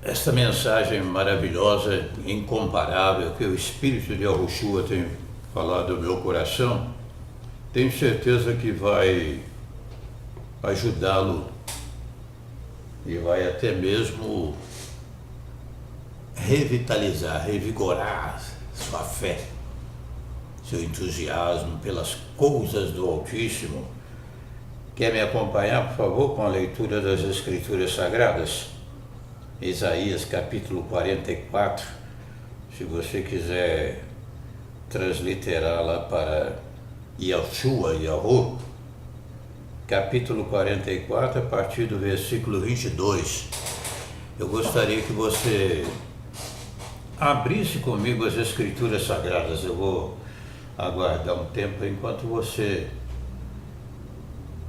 Esta mensagem maravilhosa, incomparável, que o Espírito de Yahushua tem falado ao meu coração, tenho certeza que vai ajudá-lo e vai até mesmo revitalizar, revigorar sua fé, seu entusiasmo pelas coisas do Altíssimo. Quer me acompanhar, por favor, com a leitura das Escrituras Sagradas? Isaías capítulo 44, se você quiser transliterá-la para Yahushua, Yahu, capítulo 44, a partir do versículo 22. Eu gostaria que você abrisse comigo as Escrituras Sagradas. Eu vou aguardar um tempo enquanto você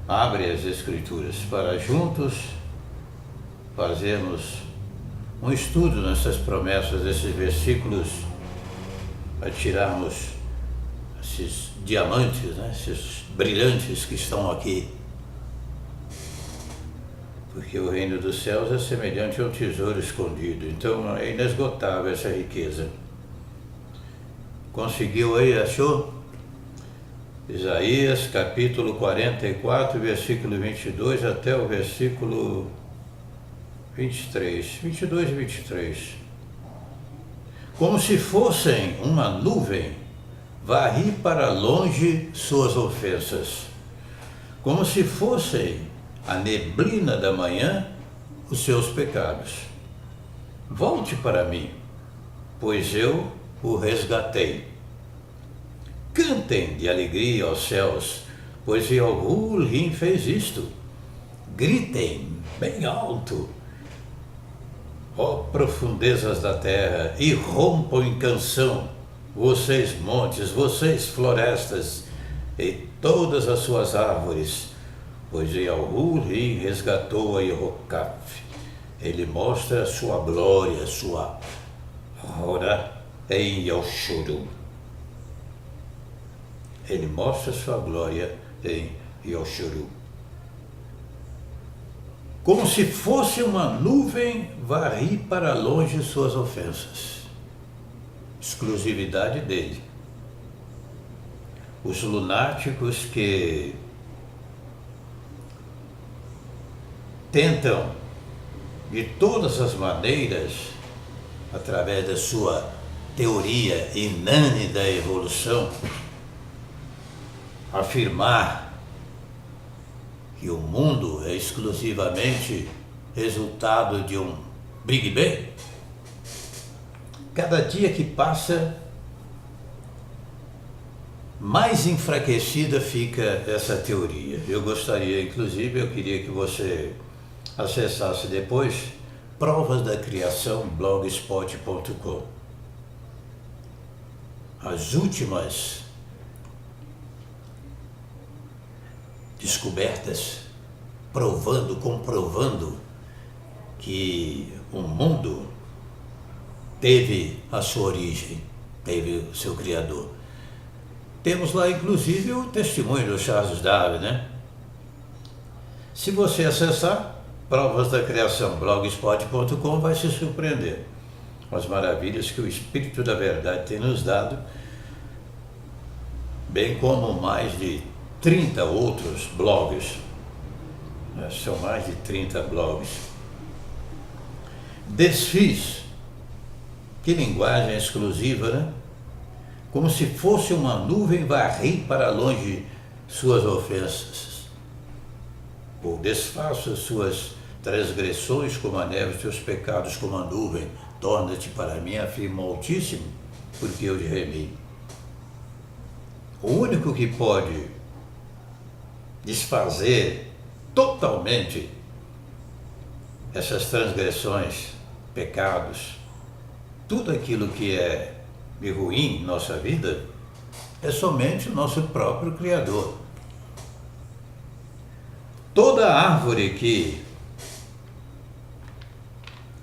abre as Escrituras para juntos fazermos um estudo nessas promessas, esses versículos, para tirarmos esses diamantes, esses brilhantes que estão aqui. Porque o reino dos céus é semelhante a um tesouro escondido, então é inesgotável essa riqueza. Conseguiu aí, achou? Isaías capítulo 44, versículo 22 até o versículo 23, 22 e 23. Como se fossem uma nuvem, varri para longe suas ofensas. Como se fossem a neblina da manhã, os seus pecados. Volte para mim, pois eu o resgatei. Cantem de alegria aos céus, pois Yahu fez isto. Gritem bem alto, ó profundezas da terra, e rompam em canção, vocês montes, vocês florestas, e todas as suas árvores, pois Yahu resgatou a Yerocaf. Ele mostra a sua glória, sua hora em Yahushua. Ele mostra a sua glória em Yahushua. Como se fosse uma nuvem, varri para longe suas ofensas. Exclusividade dele. Os lunáticos que tentam, de todas as maneiras, através da sua teoria inane da evolução, afirmar que o mundo é exclusivamente resultado de um Big Bang. Cada dia que passa, mais enfraquecida fica essa teoria. Eu gostaria, inclusive, eu queria que você acessasse depois Provas da Criação, blogspot.com. As últimas descobertas, comprovando que o mundo teve a sua origem, teve o seu criador. Temos lá, inclusive, o testemunho do Charles Darwin, Se você acessar Provas da Criação, blogspot.com, vai se surpreender com as maravilhas que o Espírito da Verdade tem nos dado, bem como mais de 30 outros blogs, são mais de 30 blogs. Desfiz, que linguagem exclusiva, Como se fosse uma nuvem, varri para longe suas ofensas. Ou desfaço as suas transgressões como a neve, os teus pecados como a nuvem. Torna-te para mim, afirma o Altíssimo, porque eu te remi. O único que pode desfazer totalmente essas transgressões, pecados, tudo aquilo que é de ruim em nossa vida, é somente o nosso próprio Criador. Toda árvore que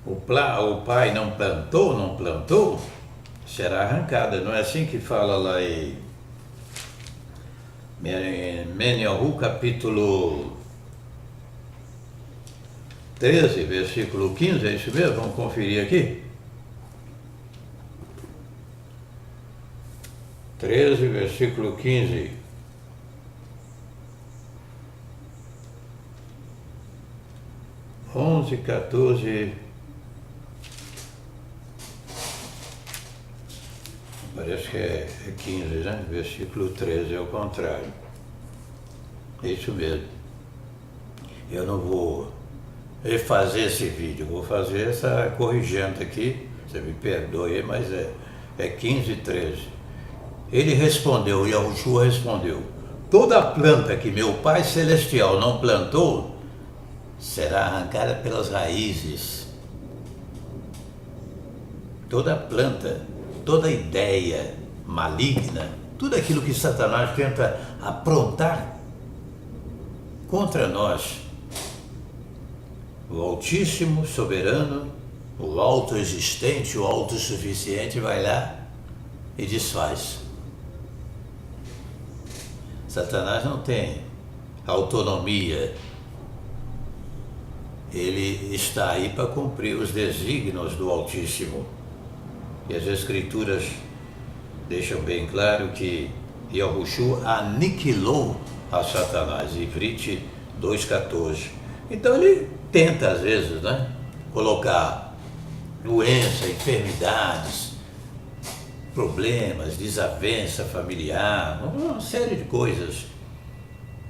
o pai não plantou, será arrancada. Não é assim que fala lá em Menyahu, capítulo 13, versículo 15, é isso mesmo? Vamos conferir aqui. 13, versículo 15. Onze, 14. Parece que é 15, né? Versículo 13 é o contrário. É isso mesmo. Eu não vou refazer esse vídeo, vou fazer essa corrigenda aqui. Você me perdoe, mas é 15 e 13. Ele respondeu, Yahushua respondeu: toda planta que meu Pai Celestial não plantou será arrancada pelas raízes. Toda planta, toda ideia maligna, tudo aquilo que Satanás tenta aprontar contra nós, o Altíssimo, Soberano, o Autoexistente, o Autossuficiente vai lá e desfaz. Satanás não tem autonomia. Ele está aí para cumprir os desígnios do Altíssimo. E as Escrituras deixam bem claro que Yahushua aniquilou a Satanás, Ivrite 2,14. Então ele tenta às vezes, né, colocar doença, enfermidades, problemas, desavença familiar, uma série de coisas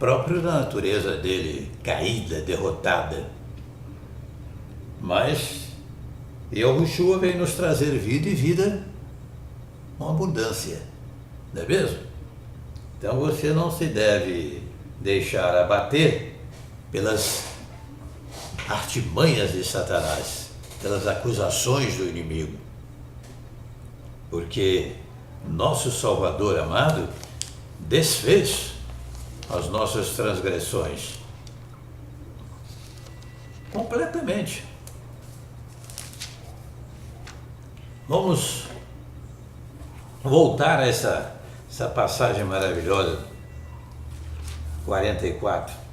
próprias da natureza dele, caída, derrotada. Mas Yahushua vem nos trazer vida e vida com abundância, não é mesmo? Então você não se deve deixar abater pelas artimanhas de Satanás, pelas acusações do inimigo, porque nosso Salvador amado desfez as nossas transgressões completamente. Vamos voltar a essa passagem maravilhosa, 44.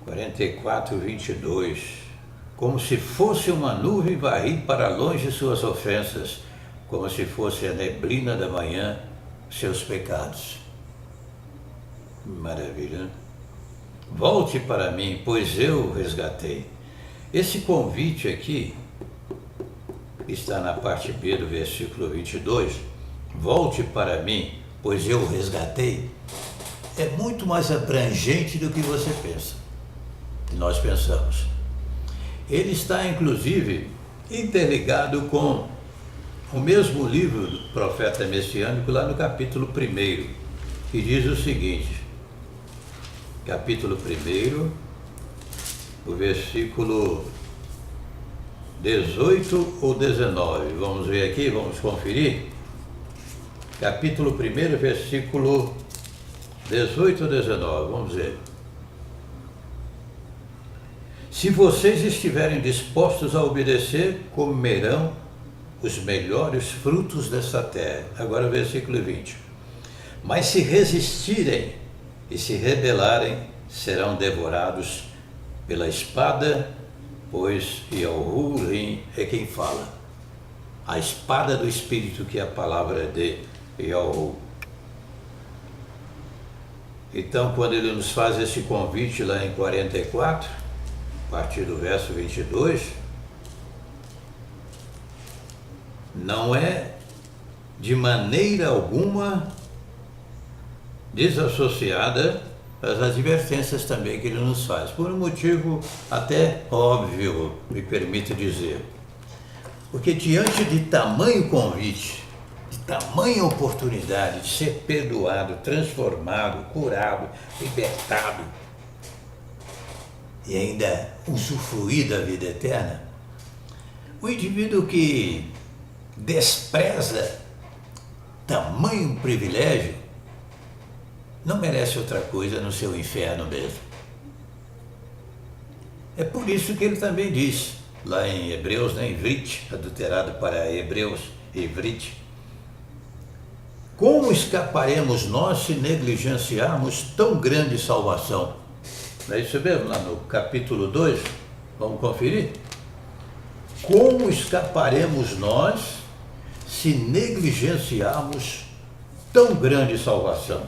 Quarenta e quatro, 22. Como se fosse uma nuvem varrir para longe suas ofensas, como se fosse a neblina da manhã seus pecados. Maravilha, né? Volte para mim, pois eu o resgatei. Esse convite aqui está na parte B do versículo 22. Volte para mim, pois eu o resgatei. É muito mais abrangente do que você pensa, que nós pensamos. Ele está, inclusive, interligado com o mesmo livro do profeta messiânico, lá no capítulo 1, que diz o seguinte, capítulo 1, o versículo 18 ou 19, vamos ver aqui, vamos conferir, capítulo 1, versículo 18 ou 19, vamos ver. Se vocês estiverem dispostos a obedecer, comerão os melhores frutos dessa terra. Agora o versículo 20. Mas se resistirem e se rebelarem, serão devorados pela espada, pois Yahurim é quem fala. A espada do Espírito, que é a palavra de Yahu. Então, quando ele nos faz esse convite lá em 44, a partir do verso 22, não é de maneira alguma desassociada às advertências também que ele nos faz, por um motivo até óbvio, me permito dizer. Porque diante de tamanho convite, de tamanha oportunidade de ser perdoado, transformado, curado, libertado e ainda usufruir da vida eterna, o indivíduo que despreza tamanho privilégio não merece outra coisa no seu inferno mesmo. É por isso que ele também diz, lá em Hebreus, né, Ivrite, adulterado para Hebreus, Ivrite, Como escaparemos nós se negligenciarmos tão grande salvação? Não é isso mesmo? Lá no capítulo 2, vamos conferir? Como escaparemos nós se negligenciarmos tão grande salvação?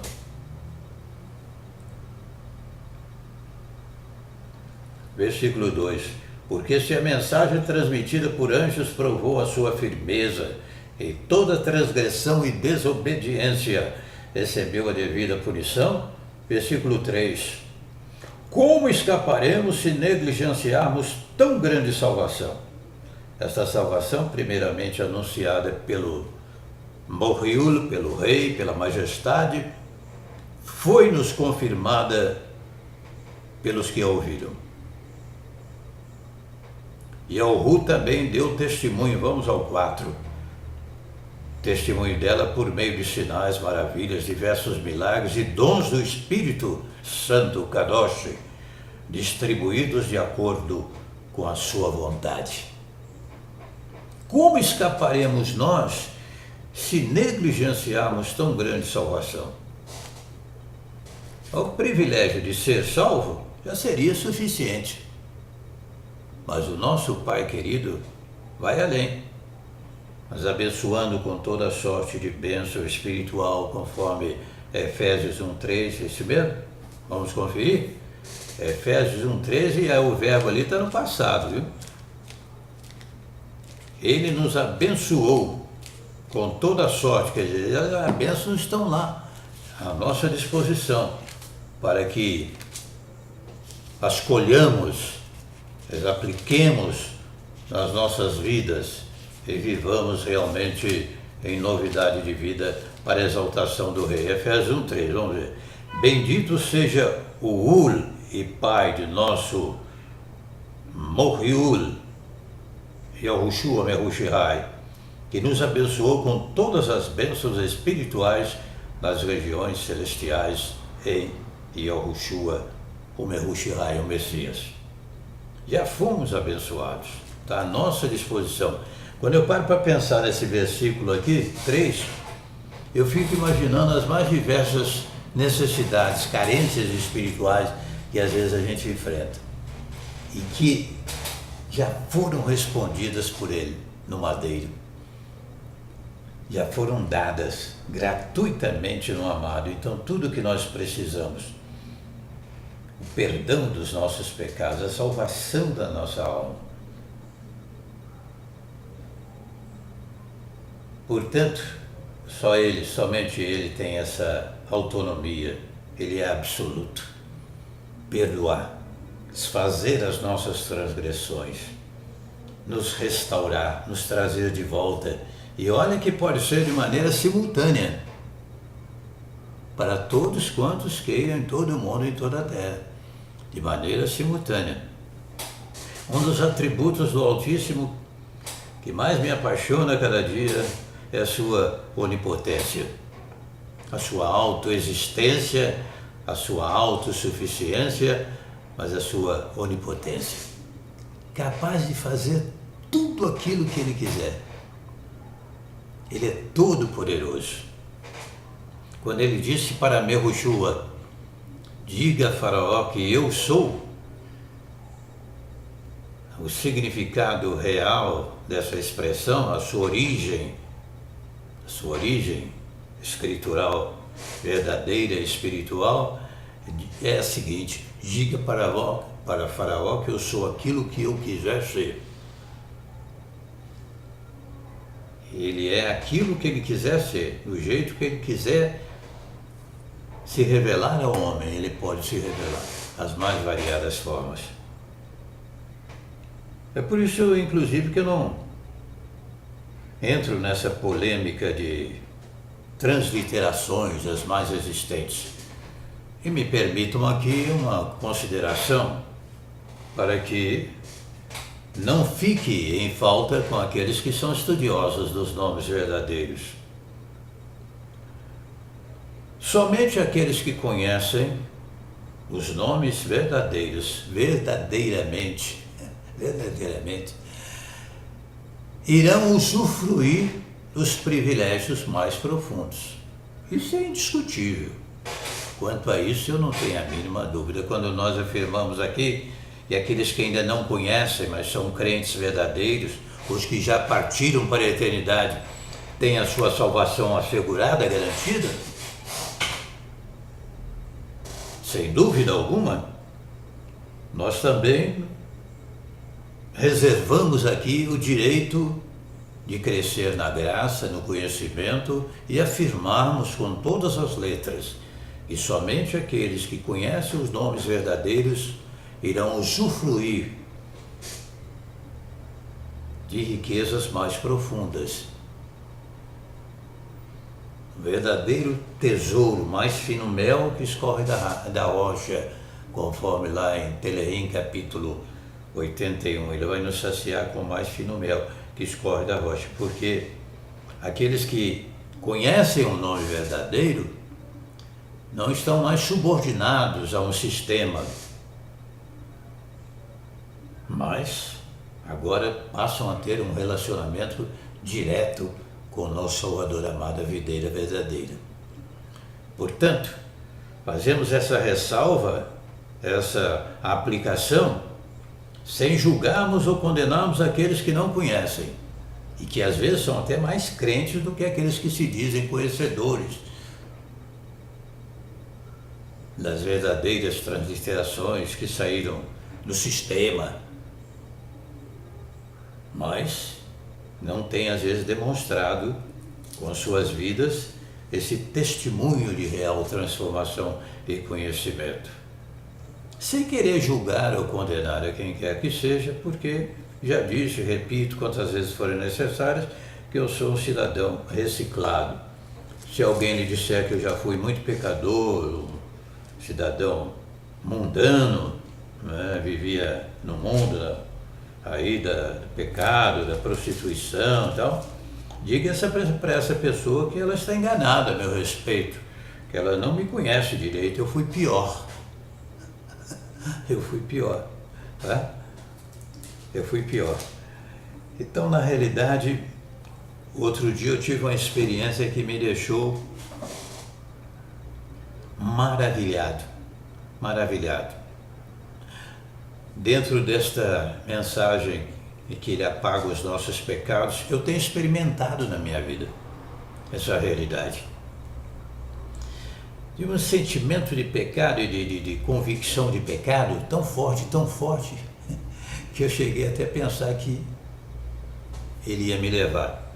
Versículo 2: porque se a mensagem transmitida por anjos provou a sua firmeza, e toda transgressão e desobediência recebeu a devida punição. Versículo 3: como escaparemos se negligenciarmos tão grande salvação? Esta salvação, primeiramente anunciada pelo Morriul, pelo Rei, pela Majestade, foi-nos confirmada pelos que a ouviram. E a Ru também deu testemunho, vamos ao 4. Testemunho dela por meio de sinais, maravilhas, diversos milagres e dons do Espírito Santo, Kadosh, distribuídos de acordo com a sua vontade. Como escaparemos nós se negligenciarmos tão grande salvação? O privilégio de ser salvo já seria suficiente. Mas o nosso Pai querido vai além, nos abençoando com toda a sorte de bênção espiritual, conforme Efésios 1,3, esse mesmo? Vamos conferir? Efésios 1,13, e o verbo ali está no passado, viu? Ele nos abençoou com toda a sorte, quer dizer, as bênçãos estão lá, à nossa disposição, para que as colhamos, as apliquemos nas nossas vidas e vivamos realmente em novidade de vida para a exaltação do Rei. Efésios 1,3, vamos ver. Bendito seja o Ul e Pai de nosso Morriul, Yahushua Mehushihai, que nos abençoou com todas as bênçãos espirituais nas regiões celestiais em Yahushua, o Mehushihai, o Messias. Já fomos abençoados, está à nossa disposição. Quando eu paro para pensar nesse versículo aqui, 3, eu fico imaginando as mais diversas necessidades, carências espirituais que às vezes a gente enfrenta e que já foram respondidas por Ele no madeiro, já foram dadas gratuitamente no amado. Então tudo que nós precisamos, o perdão dos nossos pecados, a salvação da nossa alma. Portanto, só Ele, somente Ele tem essa autonomia. Ele é absoluto. Perdoar, desfazer as nossas transgressões, nos restaurar, nos trazer de volta. E olha que pode ser de maneira simultânea para todos quantos queiram em todo o mundo, em toda a terra, de maneira simultânea. Um dos atributos do Altíssimo que mais me apaixona cada dia é a sua onipotência, a sua autoexistência, a sua autossuficiência, mas a sua onipotência, capaz de fazer tudo aquilo que Ele quiser. Ele é todo poderoso. Quando Ele disse para Mehushua, diga a Faraó que eu sou, o significado real dessa expressão, a sua origem escritural verdadeira e espiritual, é a seguinte: diga para Faraó que eu sou aquilo que eu quiser ser. Ele é aquilo que Ele quiser ser, do jeito que Ele quiser se revelar ao homem, Ele pode se revelar, as mais variadas formas. É por isso, inclusive, que eu não entro nessa polêmica de transliterações das mais existentes. E me permitam aqui uma consideração para que não fique em falta com aqueles que são estudiosos dos nomes verdadeiros. Somente aqueles que conhecem os nomes verdadeiros, verdadeiramente, irão usufruir dos privilégios mais profundos. Isso é indiscutível. Quanto a isso, eu não tenho a mínima dúvida. Quando nós afirmamos aqui, e aqueles que ainda não conhecem, mas são crentes verdadeiros, os que já partiram para a eternidade, têm a sua salvação assegurada, garantida? Sem dúvida alguma, nós também reservamos aqui o direito de crescer na graça, no conhecimento e afirmarmos com todas as letras que somente aqueles que conhecem os nomes verdadeiros irão usufruir de riquezas mais profundas. O verdadeiro tesouro, mais fino mel que escorre da rocha, conforme lá em Telerim, capítulo 81. Ele vai nos saciar com mais fino mel que escorre da rocha, porque aqueles que conhecem o nome verdadeiro não estão mais subordinados a um sistema, mas agora passam a ter um relacionamento direto com o nosso Salvador amado, a videira verdadeira. Portanto, fazemos essa ressalva, essa aplicação, sem julgarmos ou condenarmos aqueles que não conhecem e que às vezes são até mais crentes do que aqueles que se dizem conhecedores das verdadeiras transliterações que saíram do sistema, mas não têm às vezes demonstrado com suas vidas esse testemunho de real transformação e conhecimento. Sem querer julgar ou condenar a quem quer que seja, porque já disse, repito quantas vezes forem necessárias, que eu sou um cidadão reciclado. Se alguém lhe disser que eu já fui muito pecador, cidadão mundano, né, vivia no mundo aí do pecado, da prostituição e tal, diga para essa pessoa que ela está enganada a meu respeito, que ela não me conhece direito, eu fui pior. Eu fui pior, tá? Eu fui pior. Então, na realidade, outro dia eu tive uma experiência que me deixou maravilhado, maravilhado. Dentro desta mensagem de que Ele apaga os nossos pecados, eu tenho experimentado na minha vida essa realidade. De um sentimento de pecado e de convicção de pecado tão forte, que eu cheguei até a pensar que Ele ia me levar.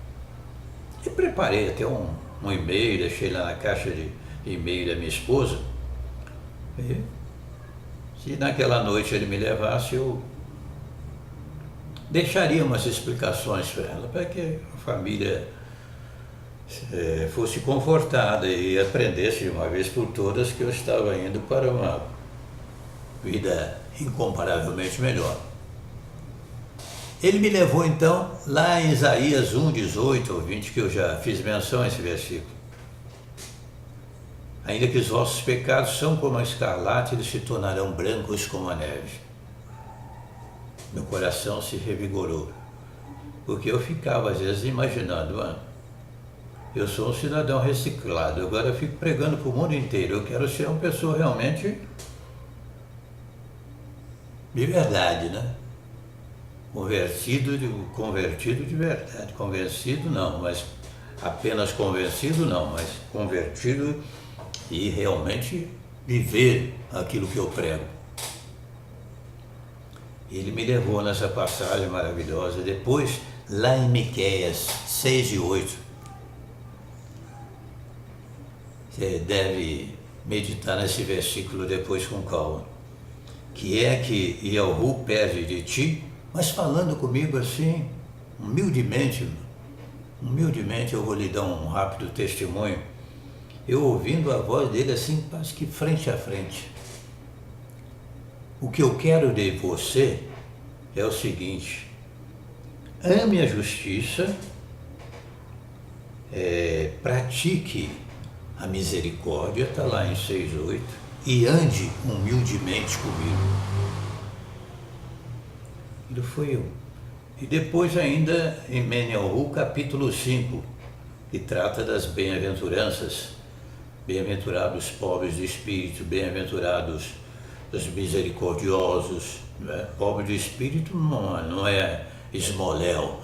E preparei até um e-mail, deixei lá na caixa de e-mail da minha esposa. E se naquela noite Ele me levasse, eu deixaria umas explicações para ela, para que a família fosse confortada e aprendesse de uma vez por todas que eu estava indo para uma vida incomparavelmente melhor. Ele me levou então lá em Isaías 1, 18 ou 20, que eu já fiz menção a esse versículo. Ainda que os vossos pecados são como a escarlate, eles se tornarão brancos como a neve. Meu coração se revigorou, porque eu ficava às vezes imaginando, eu sou um cidadão reciclado, agora eu fico pregando para o mundo inteiro, eu quero ser uma pessoa realmente de verdade, né? Convertido de verdade, convencido não, mas apenas convencido não, mas convertido e realmente viver aquilo que eu prego. Ele me levou nessa passagem maravilhosa, depois lá em Miqueias 6 e 8, você deve meditar nesse versículo depois com calma, que é que Yahu pede de ti, mas falando comigo assim, humildemente eu vou lhe dar um rápido testemunho, eu ouvindo a voz dele assim, quase que frente a frente. O que eu quero de você é o seguinte: ame a justiça, pratique a misericórdia, está lá em 6:8, e ande humildemente comigo. Ele foi eu. E depois ainda em Menelhu, capítulo 5, que trata das bem-aventuranças, Bem-aventurados os pobres de espírito, bem-aventurados os misericordiosos. Né? Pobre de espírito não é esmoléu,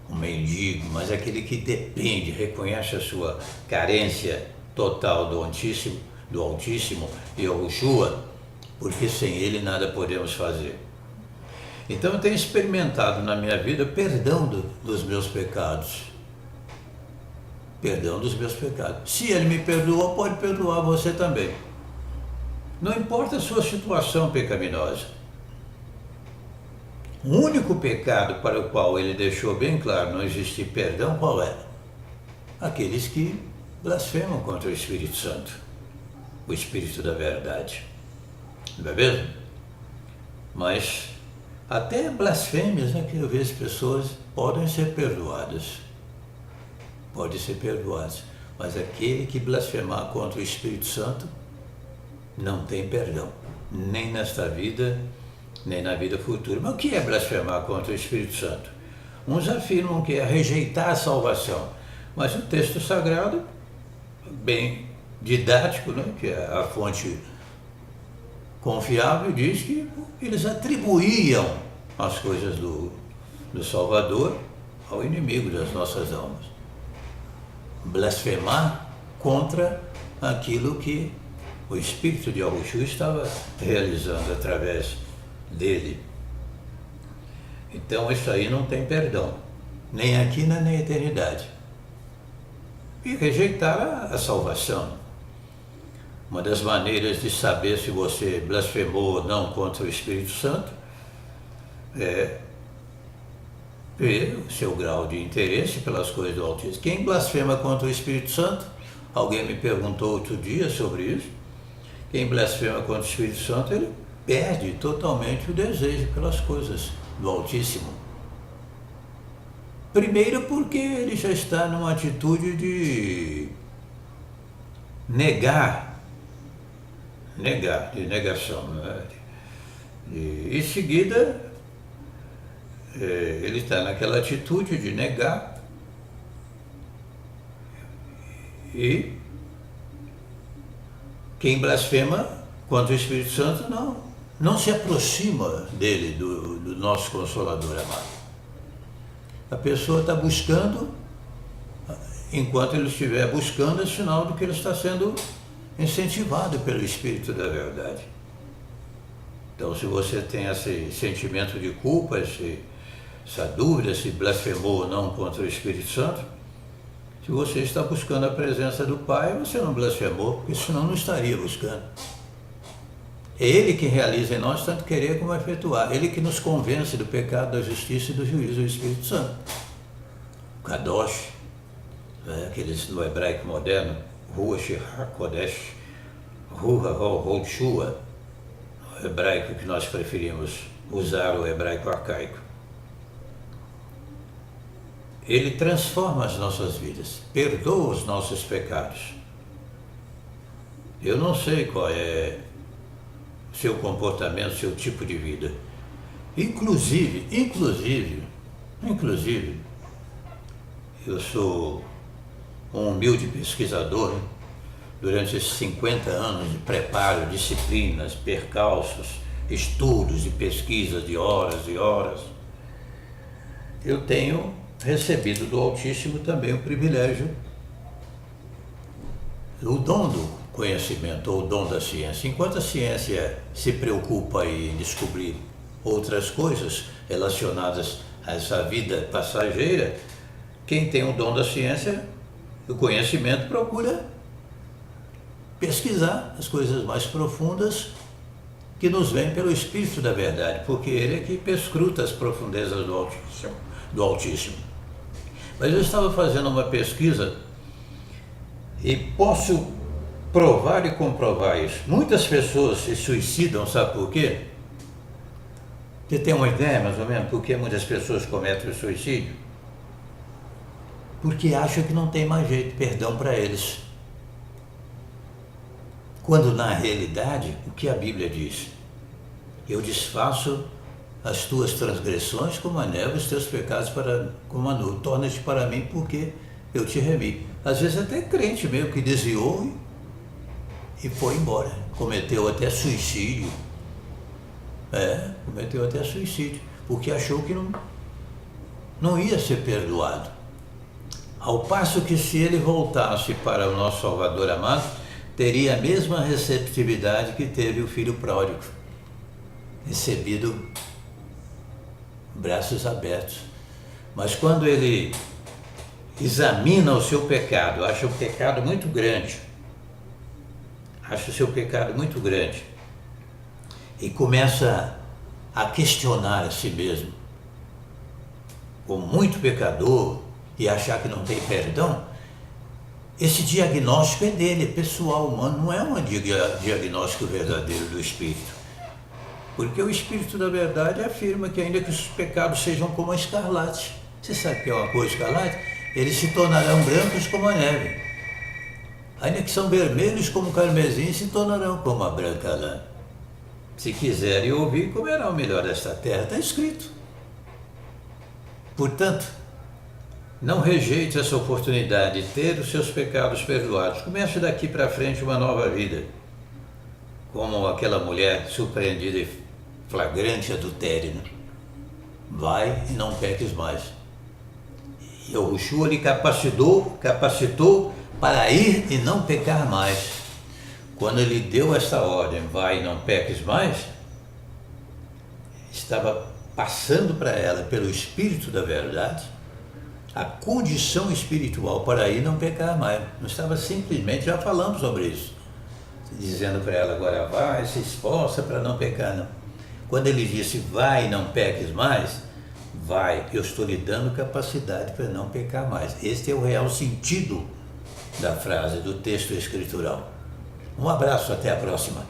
um mendigo, mas aquele que depende, reconhece a sua carência total do Altíssimo e Yahushua, porque sem ele nada podemos fazer. Então eu tenho experimentado na minha vida perdão dos meus pecados. Perdão dos meus pecados. Se ele me perdoou, pode perdoar você também. Não importa a sua situação pecaminosa. O único pecado para o qual ele deixou bem claro não existir perdão, qual é? Aqueles que blasfemam contra o Espírito Santo, o Espírito da verdade. Não é mesmo? Mas até blasfêmias, né, que eu vejo pessoas podem ser perdoadas. Podem ser perdoadas. Mas aquele que blasfemar contra o Espírito Santo não tem perdão. Nem nesta vida, nem na vida futura. Mas o que é blasfemar contra o Espírito Santo? Uns afirmam que é rejeitar a salvação. Mas o texto sagrado, bem didático, né, que é a fonte confiável, diz que eles atribuíam as coisas do Salvador ao inimigo das nossas almas. Blasfemar contra aquilo que o Espírito de Yahushua estava realizando através dele. Então isso aí não tem perdão, nem aqui nem na eternidade. E rejeitar a salvação. Uma das maneiras de saber se você blasfemou ou não contra o Espírito Santo é ver o seu grau de interesse pelas coisas do Altíssimo. Quem blasfema contra o Espírito Santo, alguém me perguntou outro dia sobre isso, quem blasfema contra o Espírito Santo, ele perde totalmente o desejo pelas coisas do Altíssimo. Primeiro porque ele já está numa atitude de de negação. Né? E em seguida, ele está naquela atitude de negar e quem blasfema contra o Espírito Santo não se aproxima dele, do nosso Consolador amado. A pessoa está buscando, enquanto ele estiver buscando, é sinal de que ele está sendo incentivado pelo Espírito da verdade. Então, se você tem esse sentimento de culpa, essa dúvida se blasfemou ou não contra o Espírito Santo, se você está buscando a presença do Pai, você não blasfemou, porque senão não estaria buscando. É Ele que realiza em nós tanto querer como efetuar. Ele que nos convence do pecado, da justiça e do juízo, o Espírito Santo. O Kadosh, aqueles no hebraico moderno, Ruach HaKodesh, Ruach HaHoshua, o hebraico que nós preferimos usar, o hebraico arcaico. Ele transforma as nossas vidas, perdoa os nossos pecados. Eu não sei qual é seu comportamento, seu tipo de vida. Inclusive, eu sou um humilde pesquisador, né? Durante esses 50 anos de preparo, disciplinas, percalços, estudos e pesquisas de horas e horas, eu tenho recebido do Altíssimo também o privilégio, o dom do conhecimento, ou o dom da ciência. Enquanto a ciência se preocupa em descobrir outras coisas relacionadas a essa vida passageira, quem tem o dom da ciência, o conhecimento, procura pesquisar as coisas mais profundas que nos vêm pelo Espírito da verdade, porque ele é que perscruta as profundezas do Altíssimo. Mas eu estava fazendo uma pesquisa e posso provar e comprovar isso. Muitas pessoas se suicidam, sabe por quê? Você tem uma ideia, mais ou menos, por que muitas pessoas cometem o suicídio? Porque acham que não tem mais jeito, perdão para eles. Quando na realidade, o que a Bíblia diz? Eu desfaço as tuas transgressões como a neve, os teus pecados como a nuvem. Torna-te para mim porque eu te remi. Às vezes até crente mesmo que desviou e foi embora. Cometeu até suicídio. Cometeu até suicídio, porque achou que não ia ser perdoado. Ao passo que se ele voltasse para o nosso Salvador amado, teria a mesma receptividade que teve o filho pródigo, recebido braços abertos. Mas quando ele examina o seu pecado, acha o pecado muito grande, e começa a questionar a si mesmo, como muito pecador, e achar que não tem perdão, esse diagnóstico é dele, é pessoal, humano, não é um diagnóstico verdadeiro do Espírito. Porque o Espírito da verdade afirma que ainda que os pecados sejam como a escarlate, você sabe o que é uma cor escarlate? Eles se tornarão brancos como a neve. Ainda que são vermelhos como o carmesim, se tornarão como a branca lã. Se quiserem ouvir, comerão o melhor desta terra, está escrito. Portanto, não rejeite essa oportunidade de ter os seus pecados perdoados. Comece daqui para frente uma nova vida. Como aquela mulher surpreendida em flagrante adultério. Né? Vai e não peques mais. E o Yahushua lhe capacitou para ir e não pecar mais. Quando ele deu essa ordem, vai e não peques mais, estava passando para ela, pelo Espírito da verdade, a condição espiritual para ir não pecar mais. Não estava simplesmente, já falamos sobre isso, dizendo para ela, agora vai, se esforça para não pecar, não. Quando ele disse, vai e não peques mais, vai, eu estou lhe dando capacidade para não pecar mais. Este é o real sentido da frase, do texto escritural. Um abraço, até a próxima.